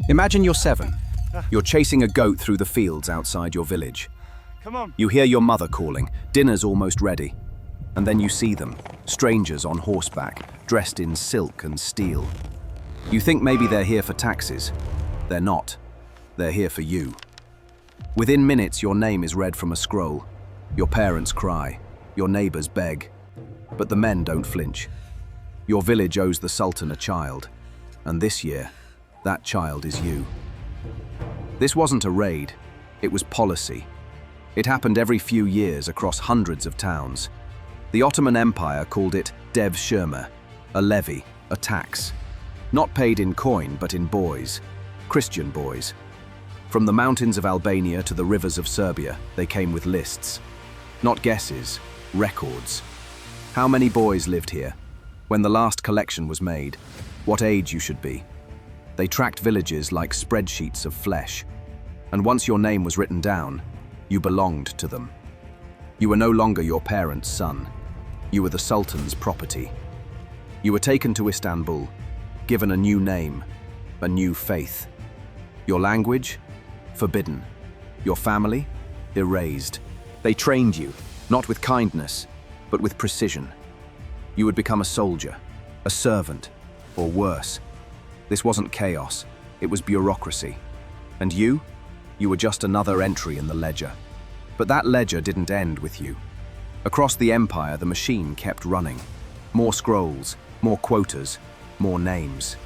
Imagine you're 7. You're chasing a goat through the fields outside your village. Come on. You hear your mother calling, dinner's almost ready. And then you see them, strangers on horseback, dressed in silk and steel. You think maybe they're here for taxes. They're not. They're here for you. Within minutes, your name is read from a scroll. Your parents cry. Your neighbors beg. But the men don't flinch. Your village owes the Sultan a child. And this year, that child is you. This wasn't a raid. It was policy. It happened every few years across hundreds of towns. The Ottoman Empire called it Devshirme, a levy, a tax. Not paid in coin, but in boys, Christian boys. From the mountains of Albania to the rivers of Serbia, they came with lists. Not guesses, records. How many boys lived here? When the last collection was made? What age you should be? They tracked villages like spreadsheets of flesh. And once your name was written down, you belonged to them. You were no longer your parents' son. You were the Sultan's property. You were taken to Istanbul, given a new name, a new faith. Your language? Forbidden. Your family? Erased. They trained you, not with kindness, but with precision. You would become a soldier, a servant, or worse. This wasn't chaos, it was bureaucracy. And you were just another entry in the ledger. But that ledger didn't end with you. Across the empire, the machine kept running. More scrolls, more quotas, more names.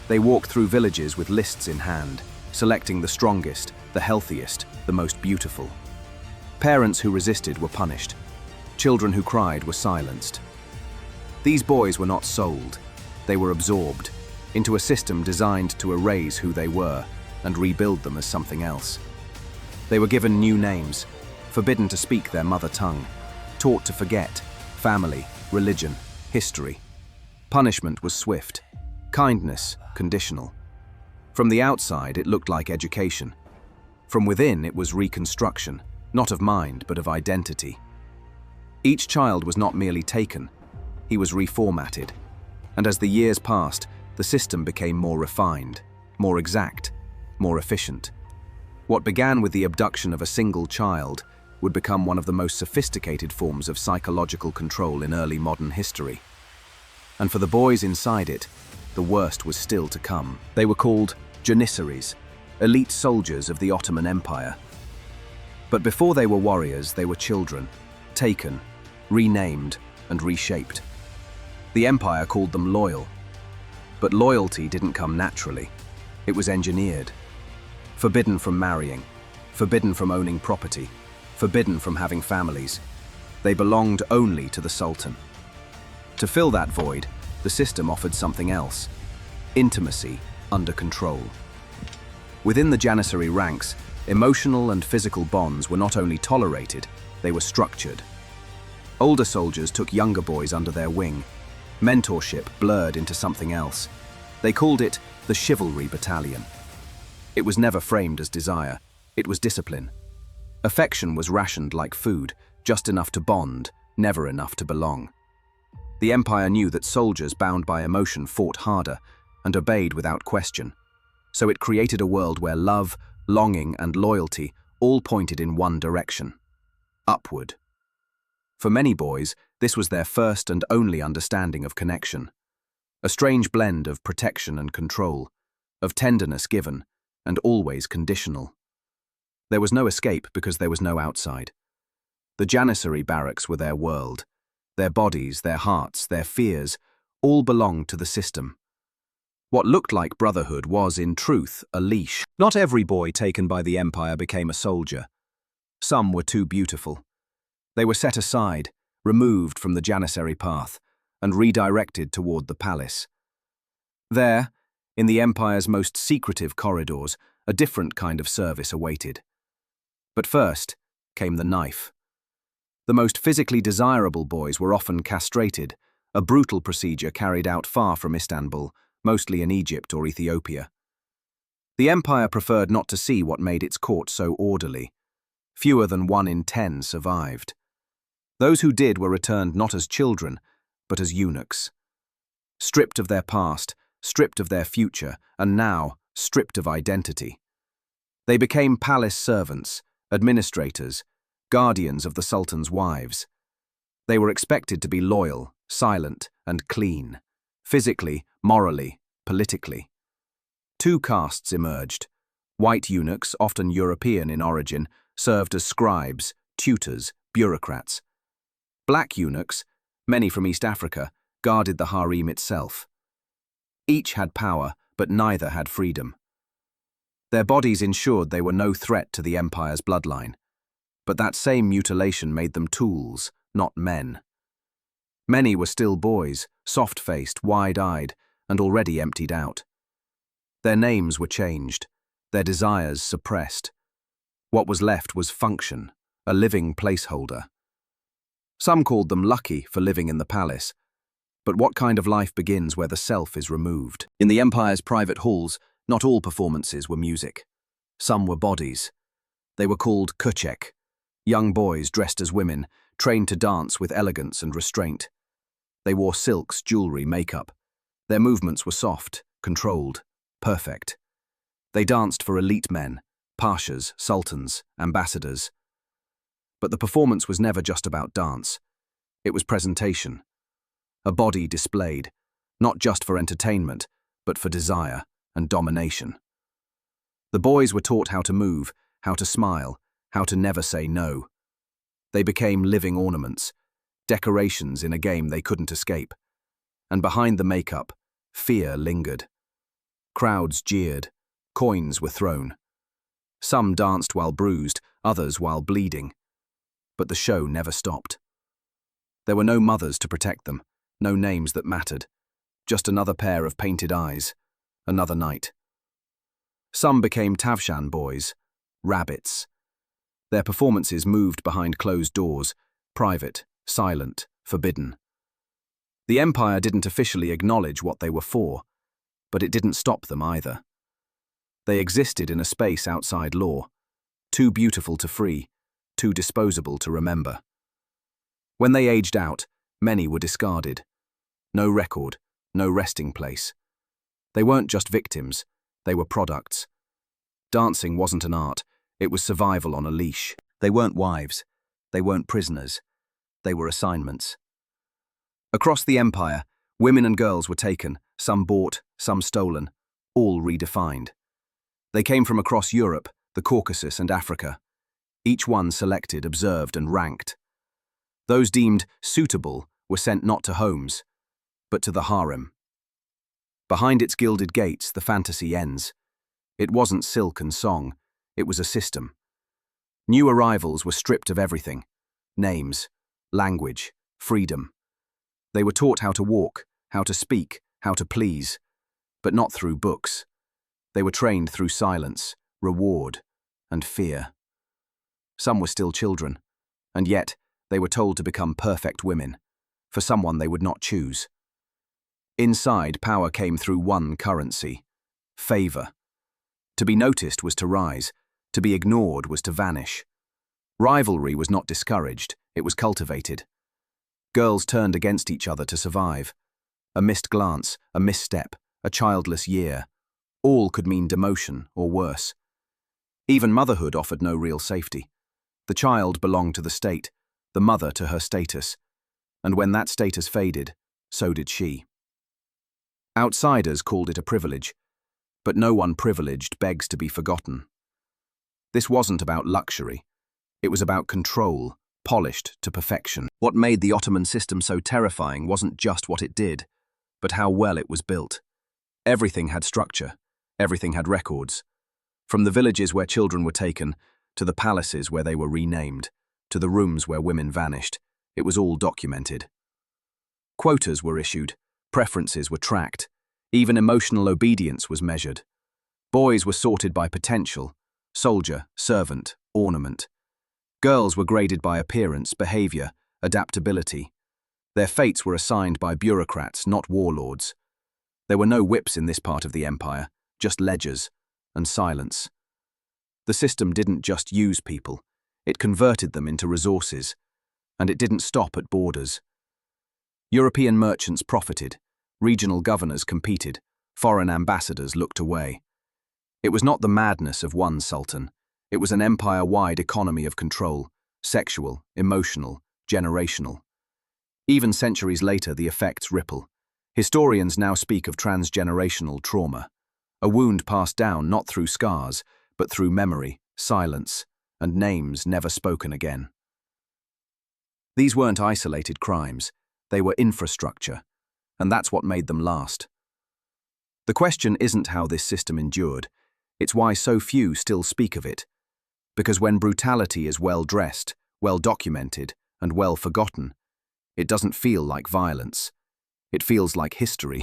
They walked through villages with lists in hand, selecting the strongest, the healthiest, the most beautiful. Parents who resisted were punished. Children who cried were silenced. These boys were not sold. They were absorbed into a system designed to erase who they were and rebuild them as something else. They were given new names, forbidden to speak their mother tongue, taught to forget family, religion, history. Punishment was swift, kindness conditional. From the outside, it looked like education. From within, it was reconstruction, not of mind, but of identity. Each child was not merely taken, he was reformatted. And as the years passed, the system became more refined, more exact, more efficient. What began with the abduction of a single child would become one of the most sophisticated forms of psychological control in early modern history. And for the boys inside it, the worst was still to come. They were called Janissaries, elite soldiers of the Ottoman Empire. But before they were warriors, they were children, taken, renamed, and reshaped. The empire called them loyal. But loyalty didn't come naturally. It was engineered. Forbidden from marrying, forbidden from owning property, forbidden from having families. They belonged only to the Sultan. To fill that void, the system offered something else: intimacy under control. Within the Janissary ranks, emotional and physical bonds were not only tolerated, they were structured. Older soldiers took younger boys under their wing. Mentorship blurred into something else. They called it the Chivalry Battalion. It was never framed as desire, it was discipline. Affection was rationed like food, just enough to bond, never enough to belong. The empire knew that soldiers bound by emotion fought harder and obeyed without question. So it created a world where love, longing, and loyalty all pointed in one direction: upward. For many boys, this was their first and only understanding of connection. A strange blend of protection and control, of tenderness given, and always conditional. There was no escape because there was no outside. The Janissary barracks were their world. Their bodies, their hearts, their fears, all belonged to the system. What looked like brotherhood was, in truth, a leash. Not every boy taken by the empire became a soldier. Some were too beautiful. They were set aside, removed from the Janissary path, and redirected toward the palace. There, in the empire's most secretive corridors, a different kind of service awaited. But first came the knife. The most physically desirable boys were often castrated, a brutal procedure carried out far from Istanbul, mostly in Egypt or Ethiopia. The empire preferred not to see what made its court so orderly. Fewer than 1 in 10 survived. Those who did were returned not as children, but as eunuchs. Stripped of their past, stripped of their future, and now stripped of identity. They became palace servants, administrators, guardians of the sultan's wives. They were expected to be loyal, silent, and clean, physically, morally, politically. Two castes emerged. White eunuchs, often European in origin, served as scribes, tutors, bureaucrats. Black eunuchs, many from East Africa, guarded the harim itself. Each had power, but neither had freedom. Their bodies ensured they were no threat to the empire's bloodline, but that same mutilation made them tools, not men. Many were still boys, soft-faced, wide-eyed, and already emptied out. Their names were changed, their desires suppressed. What was left was function, a living placeholder. Some called them lucky for living in the palace, but what kind of life begins where the self is removed? In the empire's private halls, not all performances were music. Some were bodies. They were called kuchek, young boys dressed as women, trained to dance with elegance and restraint. They wore silks, jewelry, makeup. Their movements were soft, controlled, perfect. They danced for elite men, pashas, sultans, ambassadors. But the performance was never just about dance. It was presentation. A body displayed, not just for entertainment, but for desire and domination. The boys were taught how to move, how to smile, how to never say no. They became living ornaments, decorations in a game they couldn't escape. And behind the makeup, fear lingered. Crowds jeered, coins were thrown. Some danced while bruised, others while bleeding. But the show never stopped. There were no mothers to protect them, no names that mattered, just another pair of painted eyes, another night. Some became Tavshan boys, rabbits. Their performances moved behind closed doors, private, silent, forbidden. The empire didn't officially acknowledge what they were for, but it didn't stop them either. They existed in a space outside law, too beautiful to free, too disposable to remember. When they aged out, many were discarded. No record, no resting place. They weren't just victims, they were products. Dancing wasn't an art, it was survival on a leash. They weren't wives, they weren't prisoners, they were assignments. Across the empire, women and girls were taken, some bought, some stolen, all redefined. They came from across Europe, the Caucasus and Africa. Each one selected, observed and ranked. Those deemed suitable were sent not to homes, but to the harem. Behind its gilded gates, the fantasy ends. It wasn't silk and song, it was a system. New arrivals were stripped of everything: names, language, freedom. They were taught how to walk, how to speak, how to please, but not through books. They were trained through silence, reward, and fear. Some were still children, and yet they were told to become perfect women, for someone they would not choose. Inside, power came through one currency: favor. To be noticed was to rise, to be ignored was to vanish. Rivalry was not discouraged, it was cultivated. Girls turned against each other to survive. A missed glance, a misstep, a childless year, all could mean demotion or worse. Even motherhood offered no real safety. The child belonged to the state, the mother to her status, and when that status faded, so did she. Outsiders called it a privilege, but no one privileged begs to be forgotten. This wasn't about luxury, it was about control, polished to perfection. What made the Ottoman system so terrifying wasn't just what it did, but how well it was built. Everything had structure, everything had records. From the villages where children were taken, to the palaces where they were renamed, to the rooms where women vanished, it was all documented. Quotas were issued, preferences were tracked, even emotional obedience was measured. Boys were sorted by potential: soldier, servant, ornament. Girls were graded by appearance, behavior, adaptability. Their fates were assigned by bureaucrats, not warlords. There were no whips in this part of the empire, just ledgers and silence. The system didn't just use people, it converted them into resources, and it didn't stop at borders. European merchants profited, regional governors competed, foreign ambassadors looked away. It was not the madness of one sultan. It was an empire-wide economy of control, sexual, emotional, generational. Even centuries later, the effects ripple. Historians now speak of transgenerational trauma, a wound passed down not through scars, but through memory, silence, and names never spoken again. These weren't isolated crimes, they were infrastructure, and that's what made them last. The question isn't how this system endured, it's why so few still speak of it. Because when brutality is well-dressed, well-documented, and well-forgotten, it doesn't feel like violence. It feels like history.